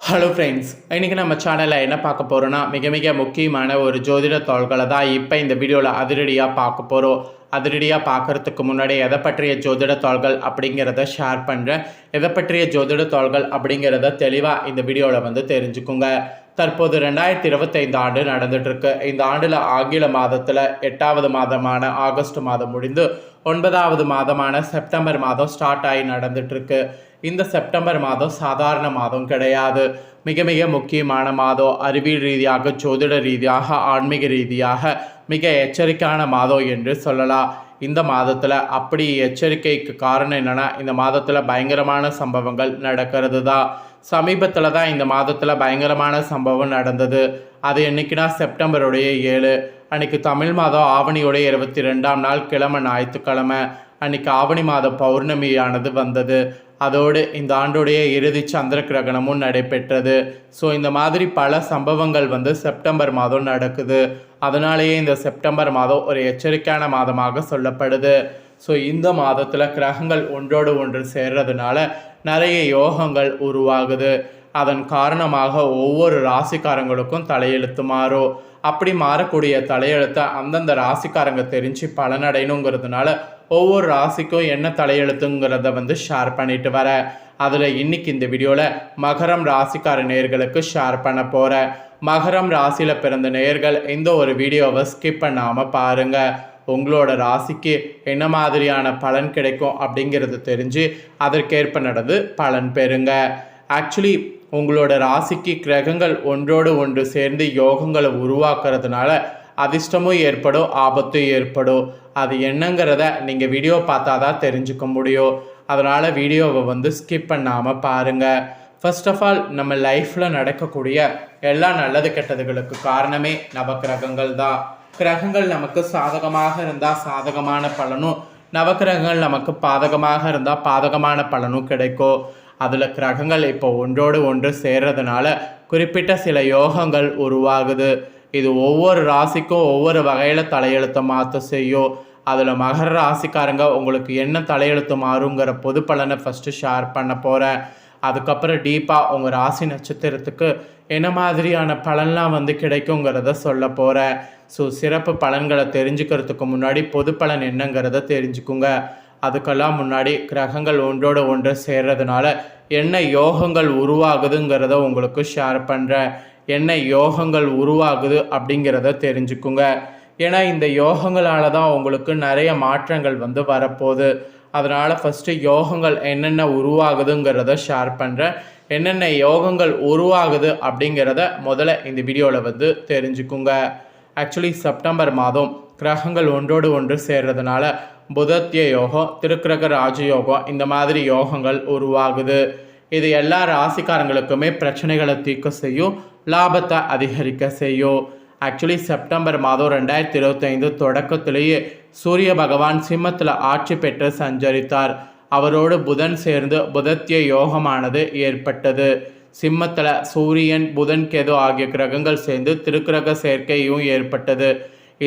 Hello friends, இன்றைக்கி நம்ம சேனலில் என்ன பார்க்க போகிறோன்னா மிக மிக முக்கியமான ஒரு ஜோதிட தாள்களை தான் இப்போ இந்த வீடியோவில் அதிரடியாக பார்க்க போகிறோம். அதிரடியாக பார்க்குறதுக்கு முன்னாடி எதை பற்றிய ஜோதிட தாள்கள் அப்படிங்கிறத ஷேர் பண்ணுறேன். எதை பற்றிய ஜோதிட தாள்கள் அப்படிங்கிறத தெளிவாக இந்த வீடியோவில் தெரிஞ்சுக்குங்க. தற்போது 2025 ஆண்டு நடந்துகிட்ருக்கு. இந்த ஆண்டில் ஆங்கில மாதத்தில் 8வது மாதமான ஆகஸ்ட் மாதம் முடிந்து 9வது மாதமான செப்டம்பர் மாதம் ஸ்டார்ட் ஆகி நடந்துகிட்ருக்கு. இந்த செப்டம்பர் மாதம் சாதாரண மாதம் கிடையாது. மிக மிக முக்கியமான மாதம். அறிவியல் ரீதியாக, ஜோதிட ரீதியாக, ஆன்மீக ரீதியாக மிக எச்சரிக்கையான மாதம் என்று சொல்லலாம். இந்த மாதத்தில் அப்படி எச்சரிக்கைக்கு காரணம் என்னென்னா, இந்த மாதத்தில் பயங்கரமான சம்பவங்கள் நடக்கிறது தான். சமீபத்தில் தான் இந்த மாதத்தில் பயங்கரமான சம்பவம் நடந்தது. அது என்னைக்குன்னா செப்டம்பருடைய 7 அன்றைக்கி தமிழ் மாதம் ஆவணியுடைய 22ஆம் நாள் கிழமை ஞாயிற்றுக்கிழமை. அன்றைக்கி ஆவணி மாத பௌர்ணமியானது வந்தது. அதோடு இந்த ஆண்டுடைய இறுதி சந்திர கிரகணமும் நடைபெற்றது. ஸோ இந்த மாதிரி பல சம்பவங்கள் செப்டம்பர் மாதம் நடக்குது. அதனாலேயே இந்த செப்டம்பர் மாதம் ஒரு எச்சரிக்கையான மாதமாக சொல்லப்படுது. ஸோ இந்த மாதத்தில் கிரகங்கள் ஒன்றோடு ஒன்று சேர்றதுனால நிறைய யோகங்கள் உருவாகுது. அதன் காரணமாக ஒவ்வொரு ராசிக்காரங்களுக்கும் தலையெழுத்து மாறும். அப்படி மாறக்கூடிய தலையெழுத்தை அந்தந்த ராசிக்காரங்க தெரிஞ்சு பலனடையணுங்கிறதுனால ஒவ்வொரு ராசிக்கும் என்ன தலையெழுத்துங்கிறத ஷேர் பண்ணிட்டு வரேன். அதில் இன்னைக்கு இந்த வீடியோவில் மகரம் ராசிக்கார நேயர்களுக்கு ஷேர் பண்ண போகிறேன். மகரம் ராசியில் பிறந்த நேயர்கள் இந்த ஒரு வீடியோவை ஸ்கிப் பண்ணாமல் பாருங்கள். உங்களோட ராசிக்கு என்ன மாதிரியான பலன் கிடைக்கும் அப்படிங்கிறது தெரிஞ்சு அதற்கேற்ப நடந்து பலன் பெறுங்க. ஆக்சுவலி உங்களோட ராசிக்கு கிரகங்கள் ஒன்றோடு ஒன்று சேர்ந்து யோகங்களை உருவாக்குறதுனால அதிர்ஷ்டமும் ஏற்படும், ஆபத்தும் ஏற்படும். அது என்னங்கிறத நீங்கள் வீடியோ பார்த்தா தான் தெரிஞ்சுக்க முடியும். அதனால் வீடியோவை ஸ்கிப் பண்ணாமல் பாருங்கள். ஃபர்ஸ்ட் ஆஃப் ஆல், நம்ம லைஃப்பில் நடக்கக்கூடிய எல்லா நல்லது கெட்டதுகளுக்கு காரணமே நவக்கிரகங்கள் தான். கிரகங்கள் நமக்கு சாதகமாக இருந்தால் சாதகமான பலனும், நவக்கிரகங்கள் நமக்கு பாதகமாக இருந்தால் பாதகமான பலனும் கிடைக்கும். அதில் கிரகங்கள் இப்போ ஒன்றோடு ஒன்று சேர்றதுனால குறிப்பிட்ட சில யோகங்கள் உருவாகுது. இது ஒவ்வொரு ராசிக்கும் ஒவ்வொரு வகையில் தலையெழுத்தை மாற்ற செய்யும். அதில் மகர ராசிக்காரங்க உங்களுக்கு என்ன தலையெழுத்து மாறுங்கிற பொது பலனை ஃபஸ்ட்டு ஷேர் பண்ண போகிறேன். அதுக்கப்புறம் டீப்பாக உங்கள் ராசி நட்சத்திரத்துக்கு என்ன மாதிரியான பலன்லாம் கிடைக்குங்கிறத சொல்ல போகிறேன். ஸோ சிறப்பு பலன்களை தெரிஞ்சுக்கிறதுக்கு முன்னாடி பொது பலன் என்னங்கிறத தெரிஞ்சுக்குங்க. அதுக்கெல்லாம் முன்னாடி கிரகங்கள் ஒன்றோடு ஒன்று சேர்றதுனால என்ன யோகங்கள் உருவாகுதுங்கிறத உங்களுக்கு ஷேர் பண்ணுறேன். என்ன யோகங்கள் உருவாகுது அப்படிங்கிறத தெரிஞ்சுக்குங்க. ஏன்னா இந்த யோகங்களால் தான் உங்களுக்கு நிறைய மாற்றங்கள் வரப்போகுது. அதனால் ஃபஸ்ட்டு யோகங்கள் என்னென்ன உருவாகுதுங்கிறத ஷேர் பண்ணுறேன். என்னென்ன யோகங்கள் உருவாகுது அப்படிங்கிறத முதல்ல இந்த வீடியோவில் தெரிஞ்சுக்குங்க. ஆக்சுவலி செப்டம்பர் மாதம் கிரகங்கள் ஒன்றோடு ஒன்று சேர்றதுனால புதத்திய யோகம், திருக்கிரக ராஜயோகம், இந்த மாதிரி யோகங்கள் உருவாகுது. இது எல்லா ராசிக்காரங்களுக்குமே பிரச்சனைகளை தீர்க்க செய்யும், லாபத்தை அதிகரிக்க செய்யும். ஆக்சுவலி செப்டம்பர் மாதம் 2025 தொடக்கத்திலேயே சூரிய பகவான் சிம்மத்தில் ஆட்சி பெற்று சஞ்சரித்தார். அவரோடு புதன் சேர்ந்து புதத்திய யோகமானது ஏற்பட்டது. சிம்மத்தில் சூரியன், புதன், கேது ஆகிய கிரகங்கள் சேர்ந்து திருக்கிரக சேர்க்கையும் ஏற்பட்டது.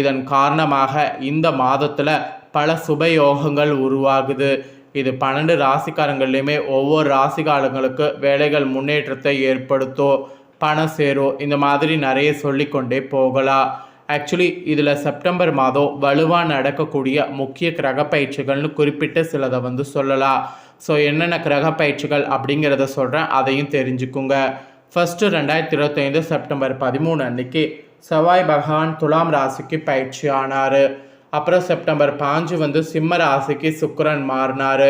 இதன் காரணமாக இந்த மாதத்தில் பல சுபயோகங்கள் உருவாகுது. இது 12 ராசிக்காரங்கள்லையுமே ஒவ்வொரு ராசிக்காரங்களுக்கு வேலைகள் முன்னேற்றத்தை ஏற்படுத்தும், பணம் சேரும், இந்த மாதிரி நிறைய சொல்லிக்கொண்டே போகலாம். ஆக்சுவலி இதில் செப்டம்பர் மாதம் வலுவாக நடக்கக்கூடிய முக்கிய கிரக பயிற்சிகள்னு குறிப்பிட்டு சிலதை சொல்லலாம். ஸோ என்னென்ன கிரக பயிற்சிகள் அப்படிங்கிறத சொல்கிறேன், அதையும் தெரிஞ்சுக்குங்க. ஃபஸ்ட்டு 2025 செப்டம்பர் 13 அன்னைக்கு செவ்வாய் பகவான் துலாம் ராசிக்கு பயிற்சி ஆனார். அப்புறம் செப்டம்பர் 5 சிம்ம ராசிக்கு சுக்கிரன் மாறினார்.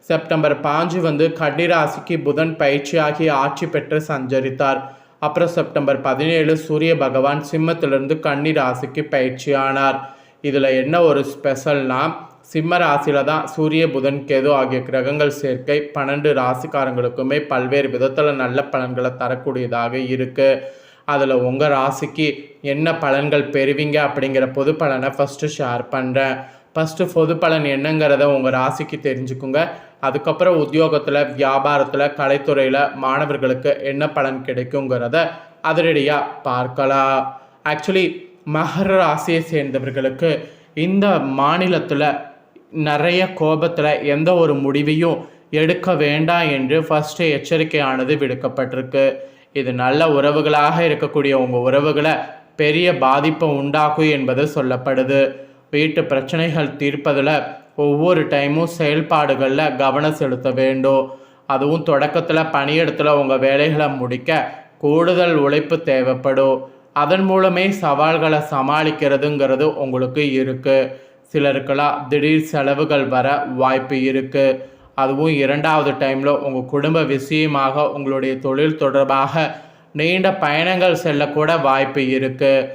செப்டம்பர் 5 கன்னி ராசிக்கு புதன் பயிற்சியாகி ஆட்சி பெற்று சஞ்சரித்தார். அப்புறம் செப்டம்பர் 17 சூரிய பகவான் சிம்மத்திலிருந்து கன்னி ராசிக்கு பயிற்சி ஆனார். இதில் என்ன ஒரு ஸ்பெஷல்னா, சிம்ம ராசியில் தான் சூரிய, புதன், கேது ஆகிய கிரகங்கள் சேர்க்கை 12 ராசிக்காரங்களுக்குமே பல்வேறு விதத்தில் நல்ல பலன்களை தரக்கூடியதாக இருக்குது. அதில் உங்கள் ராசிக்கு என்ன பலன்கள் பெறுவீங்க அப்படிங்கிற பொது பலனை ஃபஸ்ட்டு ஷேர் பண்ணுறேன். ஃபஸ்ட்டு பொது பலன் என்னங்கிறத உங்கள் ராசிக்கு தெரிஞ்சுக்குங்க. அதுக்கப்புறம் உத்தியோகத்தில், வியாபாரத்தில், கலைத்துறையில் மாணவர்களுக்கு என்ன பலன் கிடைக்குங்கிறத அதிரடியாக பார்க்கலாம். ஆக்சுவலி மகர ராசியை சேர்ந்தவர்களுக்கு இந்த மாநிலத்தில் நிறைய கோபத்தில் எந்த ஒரு முடிவையும் எடுக்க வேண்டாம் என்று ஃபஸ்ட்டு எச்சரிக்கையானது விடுக்கப்பட்டிருக்கு. இது நல்ல உறவுகளாக இருக்கக்கூடிய உங்கள் உறவுகளை பெரிய பாதிப்பை உண்டாக்கும் என்பது சொல்லப்படுது. வீட்டு பிரச்சனைகள் தீர்ப்பதில் ஒவ்வொரு டைமும் செயல்பாடுகளில் கவனம் செலுத்த வேண்டும். அதுவும் தொடக்கத்தில் பணியிடத்தில் உங்கள் வேலைகளை முடிக்க கூடுதல் உழைப்பு தேவைப்படும். அதன் மூலமே சவால்களை சமாளிக்கிறதுங்கிறது உங்களுக்கு இருக்குது. சிலருக்கெல்லாம் திடீர் செலவுகள் வர வாய்ப்பு இருக்குது. அதுவும் 2வது டைமில் உங்கள் குடும்ப விஷயமாக உங்களுடைய தொழில் தொடர்பாக நீண்ட பயணங்கள் செல்லக்கூட வாய்ப்பு இருக்குது.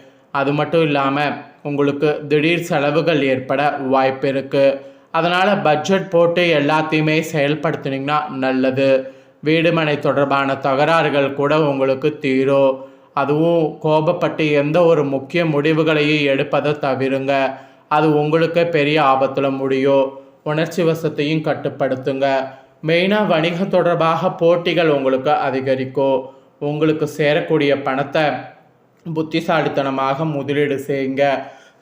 அது மட்டும் இல்லாமல் உங்களுக்கு திடீர் செலவுகள் ஏற்பட வாய்ப்பு இருக்குது. அதனால் பட்ஜெட் போட்டு எல்லாத்தையுமே செயல்படுத்தினீங்கன்னா நல்லது. வீடுமனை தொடர்பான தகராறுகள் கூட உங்களுக்கு தீரும். அதுவும் கோபப்பட்டு எந்த ஒரு முக்கிய முடிவுகளையும் எடுப்பதை தவிருங்க. அது உங்களுக்கு பெரிய ஆபத்தில் முடியும். உணர்ச்சி வசத்தையும் கட்டுப்படுத்துங்க. மெயினாக வணிகம் தொடர்பாக போட்டிகள் உங்களுக்கு அதிகரிக்கும். உங்களுக்கு சேரக்கூடிய பணத்தை புத்திசாலித்தனமாக முதலீடு செய்யுங்க.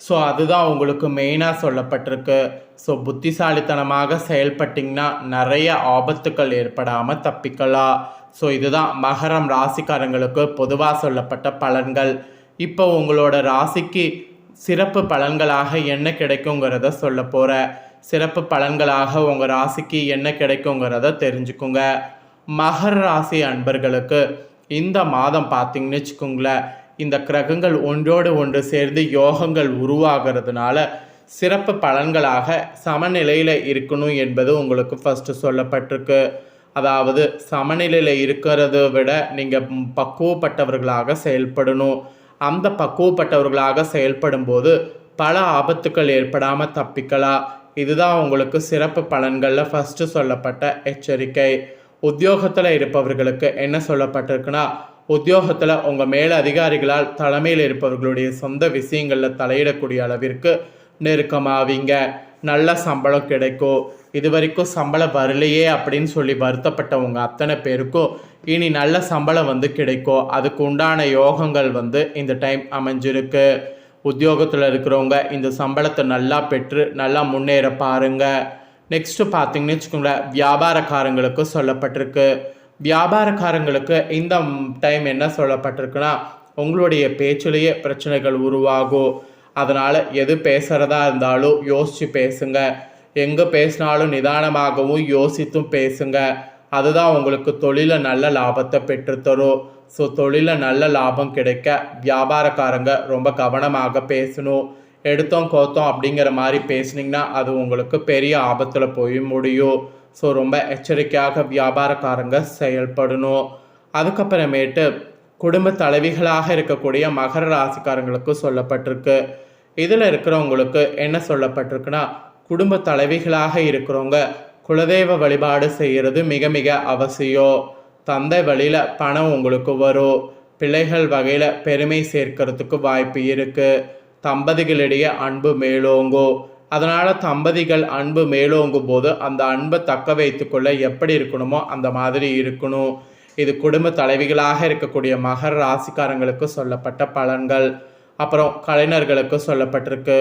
ஸோ அதுதான் உங்களுக்கு மெயினாக சொல்லப்பட்டிருக்கு. ஸோ புத்திசாலித்தனமாக செயல்பட்டிங்கன்னா நிறைய ஆபத்துக்கள் ஏற்படாமல் தப்பிக்கலாம். ஸோ இதுதான் மகரம் ராசிக்காரங்களுக்கு பொதுவாக சொல்லப்பட்ட பலன்கள். இப்போ உங்களோட ராசிக்கு சிறப்பு பலன்களாக என்ன கிடைக்குங்கிறத சொல்ல போகிறேன். சிறப்பு பலன்களாக உங்கள் ராசிக்கு என்ன கிடைக்குங்கிறத தெரிஞ்சுக்குங்க. மகர ராசி அன்பர்களுக்கு இந்த மாதம் பார்த்திங்கன்னு வச்சுக்கோங்களேன், இந்த கிரகங்கள் ஒன்றோடு ஒன்று சேர்ந்து யோகங்கள் உருவாகிறதுனால சிறப்பு பலன்களாக சமநிலையில் இருக்கணும் என்பது உங்களுக்கு ஃபஸ்ட்டு சொல்லப்பட்டிருக்கு. அதாவது சமநிலையில் இருக்கிறத விட நீங்கள் பக்குவப்பட்டவர்களாக செயல்படணும். அந்த பக்குவப்பட்டவர்களாக செயல்படும் போது பல ஆபத்துக்கள் ஏற்படாமல் தப்பிக்கலாம். இதுதான் உங்களுக்கு சிறப்பு பலன்களில் ஃபஸ்ட்டு சொல்லப்பட்ட எச்சரிக்கை. உத்தியோகத்தில் இருப்பவர்களுக்கு என்ன சொல்லப்பட்டிருக்குன்னா, உத்தியோகத்தில் உங்கள் மேல் அதிகாரிகளால் தலைமையில் இருப்பவர்களுடைய சொந்த விஷயங்களில் தலையிடக்கூடிய அளவிற்கு நெருக்கமாவீங்க. நல்ல சம்பளம் கிடைக்கும். இது வரைக்கும் சம்பளம் வரலையே அப்படின்னு சொல்லி வருத்தப்பட்டவங்க அத்தனை பேருக்கும் இனி நல்ல சம்பளம் கிடைக்கும். அதுக்கு உண்டான யோகங்கள் இந்த டைம் அமைஞ்சிருக்கு. உத்தியோகத்தில் இருக்கிறவங்க இந்த சம்பளத்தை நல்லா பெற்று நல்லா முன்னேற பாருங்க. நெக்ஸ்ட்டு பார்த்தீங்கன்னு வச்சுக்கோங்களேன், வியாபாரக்காரங்களுக்கு சொல்லப்பட்டிருக்கு. வியாபாரக்காரங்களுக்கு இந்த டைம் என்ன சொல்லப்பட்டிருக்குன்னா, உங்களுடைய பேச்சிலேயே பிரச்சனைகள் உருவாகும். அதனால் எது பேசுகிறதா இருந்தாலும் யோசித்து பேசுங்க. எங்கே பேசினாலும் நிதானமாகவும் யோசித்தும் பேசுங்க. அதுதான் உங்களுக்கு தொழிலில் நல்ல லாபத்தை பெற்றுத்தரும். ஸோ தொழிலில் நல்ல லாபம் கிடைக்க வியாபாரக்காரங்க ரொம்ப கவனமாக பேசணும். எடுத்தோம் கோத்தோம் அப்படிங்கிற மாதிரி பேசுனீங்கன்னா அது உங்களுக்கு பெரிய ஆபத்தில் போய் முடியும். ஸோ ரொம்ப எச்சரிக்கையாக வியாபாரக்காரங்க செயல்படணும். அதுக்கப்புறமேட்டு குடும்ப தலைவிகளாக இருக்கக்கூடிய மகர ராசிக்காரங்களுக்கு சொல்லப்பட்டிருக்கு. இதில் இருக்கிறவங்களுக்கு என்ன சொல்லப்பட்டிருக்குன்னா, குடும்ப தலைவிகளாக இருக்கிறவங்க குலதெய்வ வழிபாடு செய்கிறது மிக மிக அவசியம். தந்தை வழியில் பணம் உங்களுக்கு வரும். பிள்ளைகள் வகையில் பெருமை சேர்க்கறதுக்கு வாய்ப்பு இருக்குது. தம்பதிகளிடையே அன்பு மேலோங்கும். அதனால் தம்பதிகள் அன்பு மேலோங்கும் போது அந்த அன்பை தக்க வைத்துக்கொள்ள எப்படி இருக்கணுமோ அந்த மாதிரி இருக்கணும். இது குடும்ப தலைவிகளாக இருக்கக்கூடிய மகர ராசிக்காரங்களுக்கு சொல்லப்பட்ட பலன்கள். அப்புறம் கலைஞர்களுக்கு சொல்லப்பட்டிருக்கு.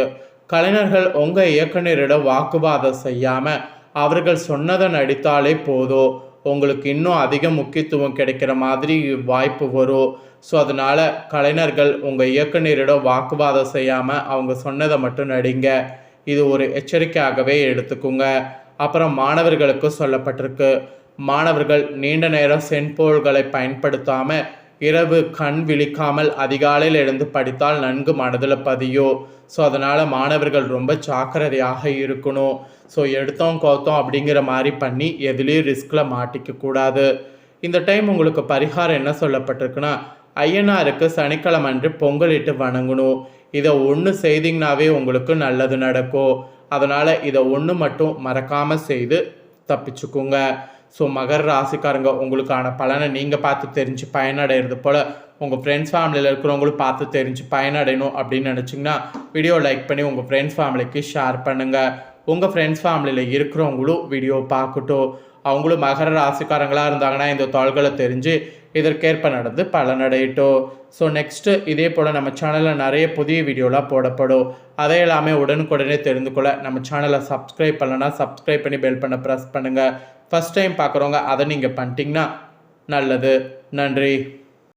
கலைஞர்கள் உங்கள் இயக்குனரிடம் வாக்குவாதம் செய்யாமல் அவர்கள் சொன்னதை நடித்தாலே போதும். உங்களுக்கு இன்னும் அதிக முக்கியத்துவம் கிடைக்கிற மாதிரி வாய்ப்பு வரும். ஸோ அதனால் கலைஞர்கள் உங்கள் இயக்குனரிடம் வாக்குவாதம் செய்யாமல் அவங்க சொன்னதை மட்டும் நடிங்க. இது ஒரு எச்சரிக்கையாகவே எடுத்துக்கோங்க. அப்புறம் மாணவர்களுக்கு சொல்லப்பட்டிருக்கு. மாணவர்கள் நீண்ட நேரம் செல்போன்களை பயன்படுத்தாமல் இரவு கண் விழிக்காமல் அதிகாலையில் எழுந்து படித்தால் நன்கு மனதில் பதியும். ஸோ அதனால் மாணவர்கள் ரொம்ப ஜாக்கிரதையாக இருக்கணும். ஸோ எடுத்தோம் கோத்தோம் அப்படிங்கிற மாதிரி பண்ணி எதுலேயும் ரிஸ்கில் மாட்டிக்கக்கூடாது. இந்த டைம் உங்களுக்கு பரிகாரம் என்ன சொல்லப்பட்டிருக்குன்னா, ஐயனாருக்கு சனிக்கிழமை அன்று பொங்கலிட்டு வணங்கணும். இதை ஒன்று செய்திங்கனாவே உங்களுக்கு நல்லது நடக்கும். அதனால் இதை ஒன்று மட்டும் மறக்காமல் செய்து தப்பிச்சுக்கோங்க. ஸோ மகர ராசிக்காரங்க உங்களுக்கான பலனை நீங்கள் பார்த்து தெரிஞ்சு பயனடைகிறது போல் உங்கள் ஃப்ரெண்ட்ஸ் ஃபேமிலியில் இருக்கிறவங்களும் பார்த்து தெரிஞ்சு பயனடையணும் அப்படின்னு நினச்சிங்கன்னா வீடியோ லைக் பண்ணி உங்கள் ஃப்ரெண்ட்ஸ் ஃபேமிலிக்கு ஷேர் பண்ணுங்கள். உங்கள் ஃப்ரெண்ட்ஸ் ஃபேமிலியில் இருக்கிறவங்களும் வீடியோ பார்க்கட்டும். அவங்களும் மகர ராசிக்காரங்களாக இருந்தாங்கன்னா இந்த தாள்களை தெரிஞ்சு இதற்கேற்ப நடந்து பலனடையட்டும். ஸோ நெக்ஸ்ட்டு இதே போல் நம்ம சேனலில் நிறைய புதிய வீடியோலாம் போடப்படும். அதை எல்லாமே உடனுக்குடனே தெரிந்து கொள்ள நம்ம சேனலை சப்ஸ்கிரைப் பண்ணலன்னா சப்ஸ்கிரைப் பண்ணி பெல் பண்ண ப்ரெஸ் பண்ணுங்கள். ஃபஸ்ட் டைம் பார்க்குறவங்க அதை நீங்கள் பண்ணிட்டீங்கன்னா நல்லது. நன்றி.